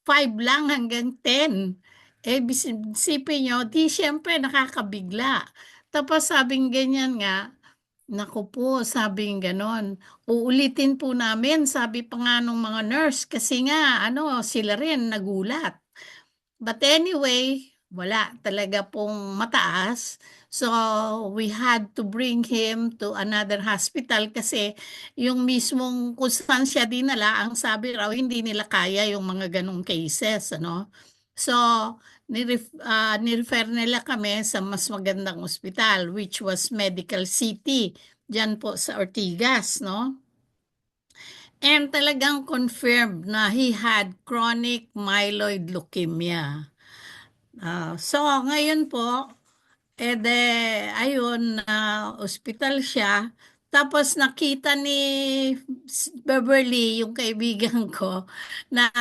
5 lang hanggang 10. Isipin nyo, di siyempre nakakabigla. Tapos sabing ganyan nga, naku po, sabing ganon. Uulitin po namin, sabi pa nga nung mga nurse, kasi nga, sila rin nagulat. But anyway, wala talaga pong mataas. So, we had to bring him to another hospital kasi yung mismong kung saan siya dinala, ang sabi raw, hindi nila kaya yung mga ganong cases, So, nirefer nila kami sa mas magandang ospital, which was Medical City, dyan po sa Ortigas, no? And talagang confirmed na he had chronic myeloid leukemia. So, ngayon po, ayun, ospital siya. Tapos nakita ni Beverly, yung kaibigan ko, na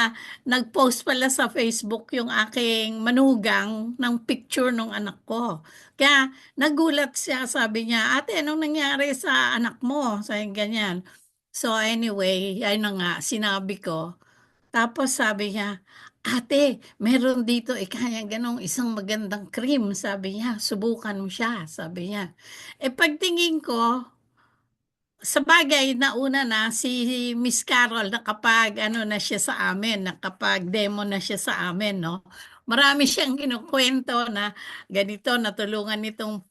nag-post pala sa Facebook yung aking manugang ng picture ng anak ko. Kaya nagulat siya, sabi niya, ate, anong nangyari sa anak mo? Sabi ganyan. So anyway, ayun na nga, sinabi ko. Tapos sabi niya, ate, meron dito, kaya ganong isang magandang cream, sabi niya, subukan mo siya, sabi niya. Pagtingin ko, sa bagay, nauna na si Miss Carol nakapag ano na siya sa amin, nakapag demo na siya sa amin, no? Marami siyang kinukwento na ganito, natulungan nitong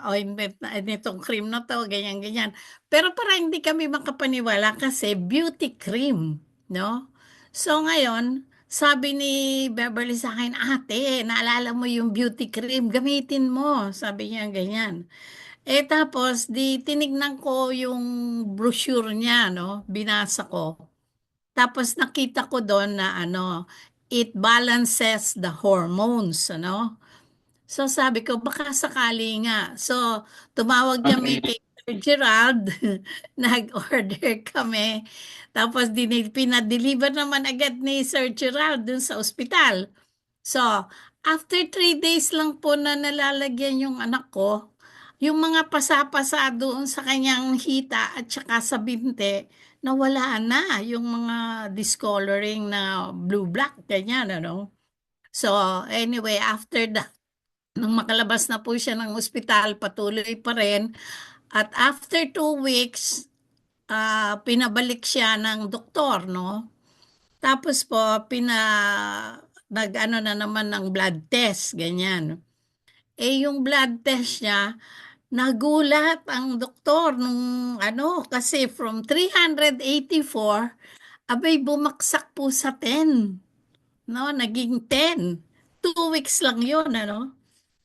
ointment, nitong cream na to, ganyan, ganyan. Pero parang hindi kami makapaniwala kasi beauty cream, no? So ngayon, sabi ni Beverly sa akin, ate, naalala mo yung beauty cream, gamitin mo. Sabi niya, ganyan. Tapos di tinignan ko yung brochure niya, no? Binasa ko. Tapos nakita ko doon na ano, it balances the hormones, ano? So sabi ko, baka sakali nga. So tumawag kami kay Sir Gerald, nag-order kami. Tapos pinadeliver naman agad ni Sir Gerald dun sa ospital. So, after 3 days lang po na nalalagyan yung anak ko, yung mga pasa-pasa doon sa kanyang hita at saka sa binte, nawala na yung mga discoloring na blue-black, ganyan, ano. So, anyway, after that, nung makalabas na po siya ng ospital, patuloy pa rin. At after 2 weeks, pinabalik siya ng doktor, no? Tapos po, nag-ano na naman ng blood test, ganyan. Yung blood test niya, nagulat ang doktor nung ano, kasi from 384, abay bumagsak po sa 10. No, naging 10. 2 weeks lang yun, ano?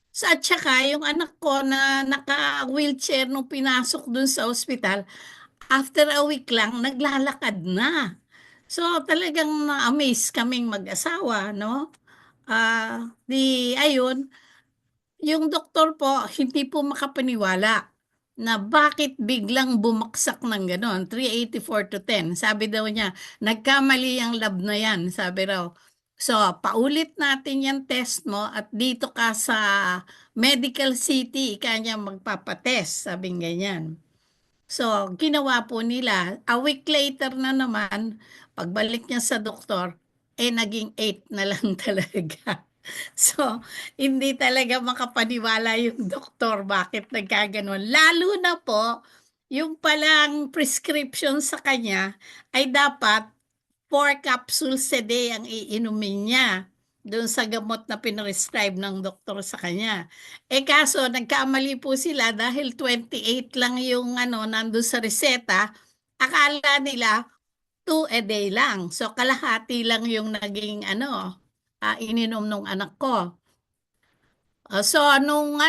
So, at saka, yung anak ko na naka-wheelchair nung pinasok dun sa ospital, after a week lang, naglalakad na. So, talagang na-amaze kaming mag-asawa, no? Ayun, yung doktor po, hindi po makapaniwala na bakit biglang bumaksak ng gano'n, 384 to 10. Sabi daw niya, nagkamali ang lab na yan, sabi raw. So, paulit natin yung test mo at dito ka sa Medical City, kanya magpapatest, sabi ganyan. So, ginawa po nila. A week later na naman, pagbalik niya sa doktor, naging 8 na lang talaga. So, hindi talaga makapaniwala yung doktor bakit nagkaganon. Lalo na po, yung palang prescription sa kanya ay dapat 4 capsules a day ang iinumin niya doon sa gamot na pinrescribe ng doktor sa kanya. Kaso, nagkamali po sila dahil 28 lang yung nandun sa reseta. Akala nila 2 a day lang. So, kalahati lang yung naging ininom nung anak ko. So, nung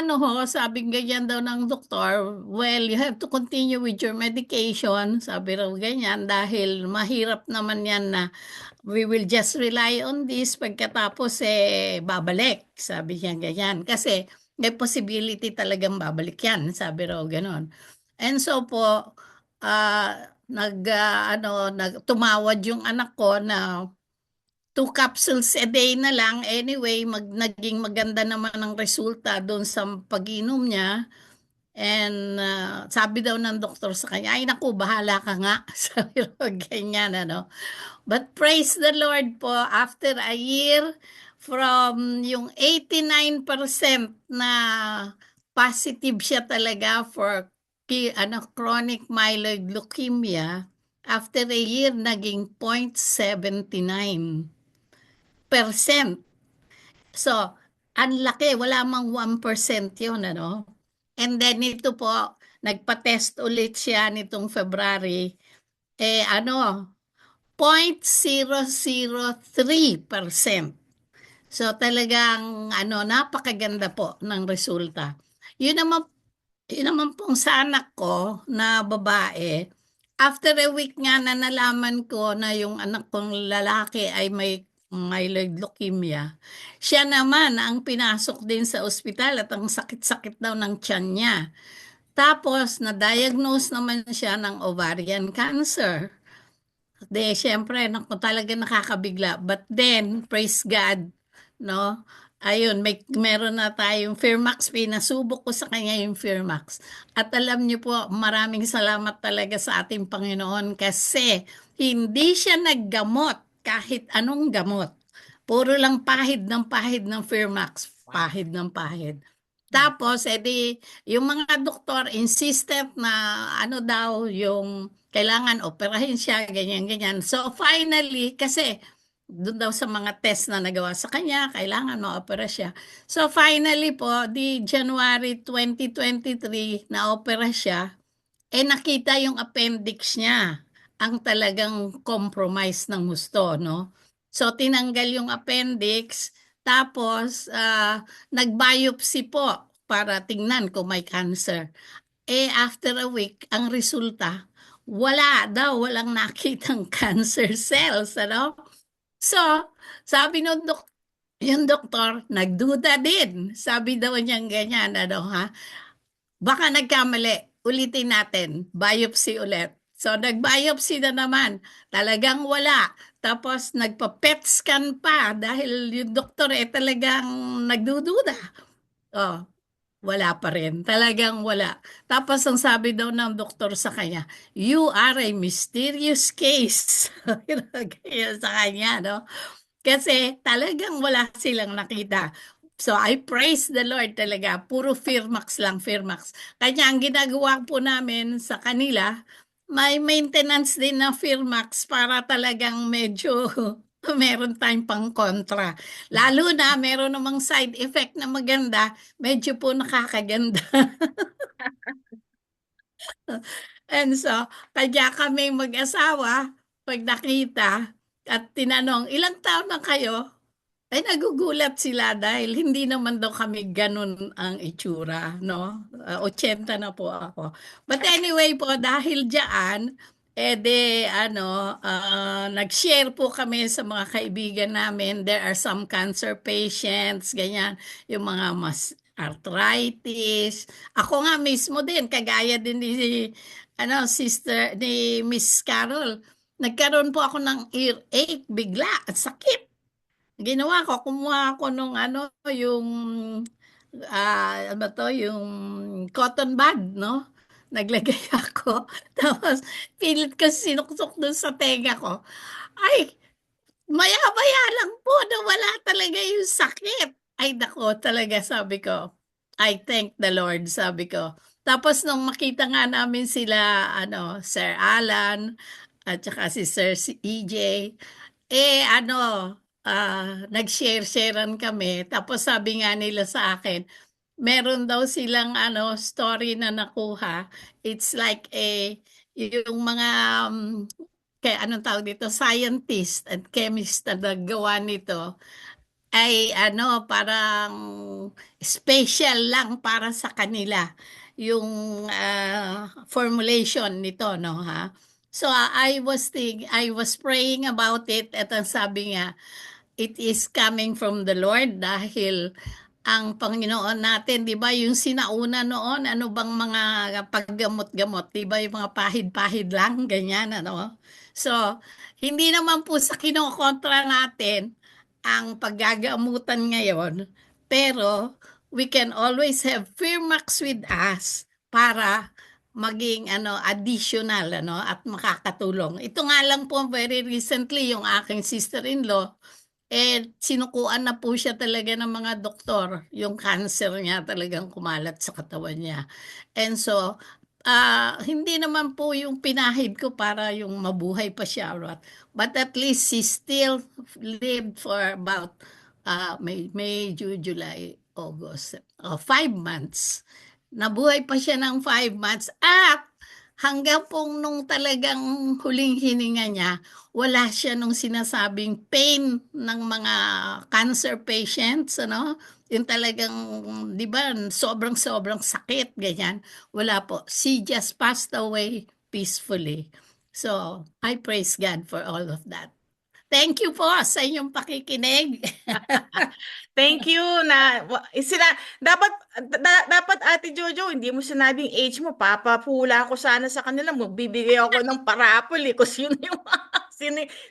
sabing ganyan daw ng doktor, well, you have to continue with your medication. Sabi raw ganyan dahil mahirap naman yan na we will just rely on this pagkatapos babalik. Sabi niya ganyan. Kasi may possibility talagang babalik yan. Sabi raw ganon. And so po, tumawad yung anak ko na 2 capsules a day na lang. Anyway, naging maganda naman ang resulta doon sa pag-inom niya. And sabi daw ng doktor sa kanya, ay naku, bahala ka nga. Sabi daw ganyan, ano. But praise the Lord po, after a year, from yung 89% na positive siya talaga for chronic myeloid leukemia, after a year, naging 0.79%. So, ang laki, wala mang 1% yun, ano? And then ito po, nagpa-test ulit siya nitong February, 0.003%. So, talagang, napakaganda po ng resulta. Yun naman pong sa anak ko na babae, after a week nga na nalaman ko na yung anak kong lalaki ay may myeloid leukemia, siya naman ang pinasok din sa ospital at ang sakit-sakit daw ng tiyan niya. Tapos, na-diagnose naman siya ng ovarian cancer. Siyempre, talaga nakakabigla. But then, praise God, no? Ayun, meron na tayong Firmax. Pinasubok ko sa kanya yung Firmax. At alam niyo po, maraming salamat talaga sa ating Panginoon kasi hindi siya naggamot kahit anong gamot. Puro lang pahid ng Firmax. Pahid ng pahid. Tapos, edi, yung mga doktor insistent na ano daw yung kailangan operahin siya, ganyan. So, finally, kasi doon daw sa mga test na nagawa sa kanya, kailangan ma-opera siya. So, finally po, di January 2023, na-opera siya, nakita yung appendix niya, ang talagang compromise ng gusto, no? So, tinanggal yung appendix, tapos, nag-biopsy po para tingnan kung may cancer. After a week, ang resulta, wala daw, walang nakitang cancer cells, ano? So, sabi nung yung doktor, nagduda din. Sabi daw niyang ganyan, ano ha? Baka nagkamali. Ulitin natin. Biopsy ulit. So, nag-biopsy na naman. Talagang wala. Tapos, nagpa-PET scan pa dahil yung doktor talagang nagdududa. Oh, wala pa rin. Talagang wala. Tapos, ang sabi daw ng doktor sa kanya, you are a mysterious case. Ganyan sa kanya, no? Kasi talagang wala silang nakita. So I praise the Lord talaga. Puro Firmax lang, Firmax. Kanya ang ginagawa po namin sa kanila, may maintenance din na Firmax para talagang medyo meron tayong pang kontra. Lalo na meron namang side effect na maganda, medyo po nakakaganda. And so, kaya kami mag-asawa, pag nakita at tinanong, ilang taon na kayo? Ay nagugulat sila dahil hindi naman daw kami ganun ang itsura, no? 80 na po ako. But anyway po, dahil diyan, nag-share po kami sa mga kaibigan namin. There are some cancer patients, ganyan, yung mga mas arthritis. Ako nga mismo din, kagaya din ni sister ni Miss Carol. Nagkaroon po ako ng earache bigla at sakit. Ginawa ko, kumuha ako nung yung yung cotton bud, no? Naglagay ako. Tapos, pilit ko sinuksok dun sa tenga ko. Ay, maya-maya lang po na wala talaga yung sakit. Ay, nako, talaga sabi ko. I thank the Lord, sabi ko. Tapos nung makita nga namin sila, Sir Alan, at saka si Sir EJ, nag-share-sharean kami. Tapos sabi nga nila sa akin, meron daw silang story na nakuha. It's like yung mga kaya anong tawag dito, scientist and chemist na naggawa nito ay parang special lang para sa kanila yung formulation nito, no ha. So I was praying about it at ang sabi nga, it is coming from the Lord dahil ang Panginoon natin, 'di ba, yung sinauna noon, ano bang mga paggamot-gamot, 'di ba, yung mga pahid-pahid lang ganyan, ano. So, hindi naman po sa kinokontra natin ang paggagamutan ngayon, pero we can always have Firmax with us para maging additional at makakatulong. Ito nga lang po very recently yung aking sister-in-law sinukuan na po siya talaga ng mga doktor. Yung cancer niya talagang kumalat sa katawan niya. And so, hindi naman po yung pinahid ko para yung mabuhay pa siya. But at least she still lived for about May, June, July, August. 5 months. Nabuhay pa siya ng 5 months. At hanggang pong nung talagang huling hininga niya, wala siya nung sinasabing pain ng mga cancer patients, yung talagang, di ba, sobrang sakit, ganyan. Wala po. She just passed away peacefully. So, I praise God for all of that. Thank you po sa inyong pakikinig. Thank you dapat Ate Jojo, hindi mo sinabing age mo, papapula ko sana sa kanila, magbibigay ako ng parapol kung sino yung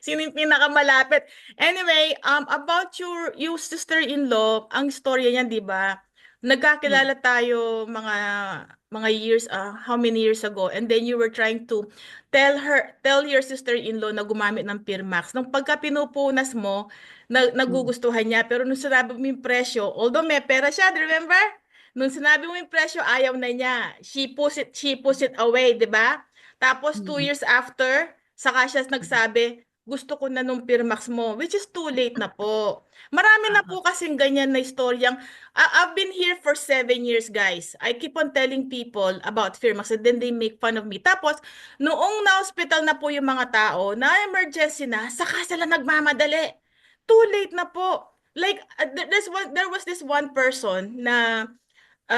sino yung pinakamalapit. Anyway, about your sister-in-law, ang storya niya, 'di ba? nagkakilala tayo mga years, how many years ago, and then you were trying to tell your sister-in-law na gumamit ng Pirmax. Nung pagka pinupunas mo, nagugustuhan niya, pero nung sinabi mo yung presyo, although may pera siya, remember? Nung sinabi mo yung presyo, ayaw na niya. She puts it away, di ba? Tapos 2 years after, saka siya nagsabi, gusto ko na nung Pirmax mo, which is too late na po. Marami na po kasing ganyan na istoryang, I've been here for 7 years, guys. I keep on telling people about Firmax and then they make fun of me. Tapos, noong na-hospital na po yung mga tao, na-emergency na, saka sila nagmamadali. Too late na po. Like, there was this one person na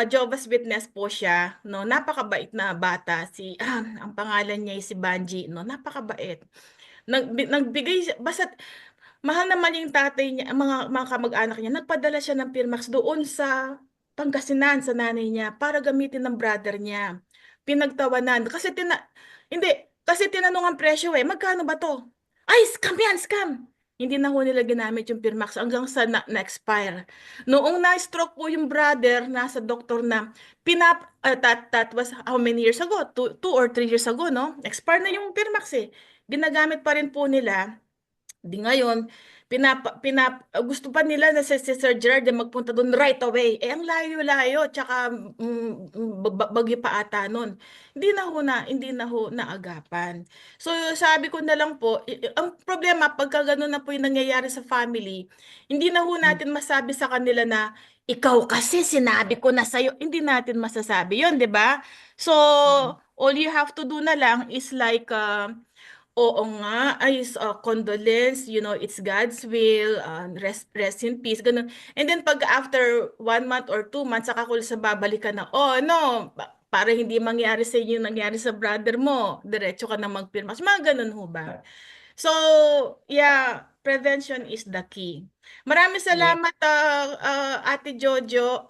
Jehovah's Witness po siya, no? Napakabait na bata. Ang pangalan niya ay si Banji, no? Napakabait. Nagbigay, basta mahal naman yung tatay niya, mga kamag-anak niya, nagpadala siya ng Pirmax doon sa Pangasinan, sa nanay niya, para gamitin ng brother niya. Pinagtawanan. Hindi, kasi tinanong ang presyo magkano ba to? Ay, scam yan, scam! Hindi na ho nila ginamit yung Pirmax hanggang sa na-expire. Noong na-stroke po yung brother, nasa doktor na, that was how many years ago? 2 or 3 years ago, no? Expire na yung Pirmax Ginagamit pa rin po nila. Di ngayon, gusto pa nila na si Sir Gerard magpunta doon right away. Ang layo-layo, tsaka bagyo pa ata nun. Hindi na ho naagapan. So, sabi ko na lang po, ang problema, pagka ganun na po yung nangyayari sa family, hindi na ho natin masabi sa kanila na, ikaw kasi sinabi ko na sa'yo, hindi natin masasabi yon, di ba? So, all you have to do na lang is like, oo nga, condolence, it's God's will, rest in peace, ganun. And then pag after 1 month or 2 months, saka ko sa babalikan na, no, para hindi mangyari sa inyo yung nangyari sa brother mo, diretso ka na magpirma. Mga ganun ho ba? So, yeah, prevention is the key. Maraming salamat, Ate Jojo.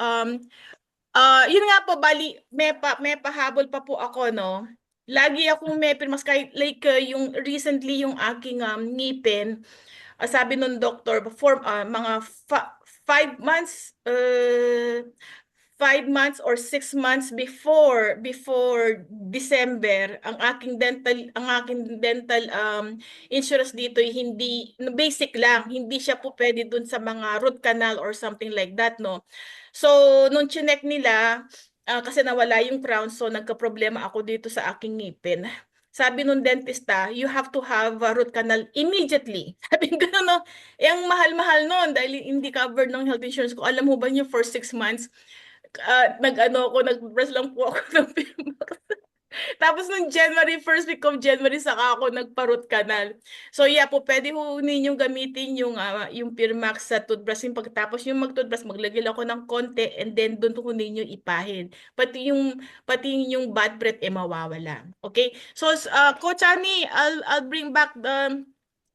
Yun nga po, bali, may pahabol pa po ako, no? Lagi akong may Pirmax, kahit like yung recently yung aking ngipin, sabi nung doktor, for mga 5 months, 5 months or 6 months before December, ang aking dental insurance dito ay hindi basic lang, hindi siya po pwede dun sa mga root canal or something like that, no. So nung chinek nila, kasi nawala yung crown, so nagka-problema ako dito sa aking ngipin. Sabi nung dentista, you have to have a root canal immediately. Sabi ko, no, ang mahal-mahal nun dahil hindi covered ng health insurance ko. Alam mo ba niyo, for 6 months, nag-brush lang po ako ng Pirmax. Tapos nung first week of January, saka ako nagpa-root canal. So yeah po, pwede ho ninyong gamitin yung Pirmax sa toothbrushing. Pagkatapos yung mag-toothbrush, maglagay lang ako ng konti and then doon ho ninyo ipahin. Pati yung bad breath mawawala. Okay? So Coach Annie, I'll bring back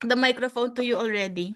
the microphone to you already.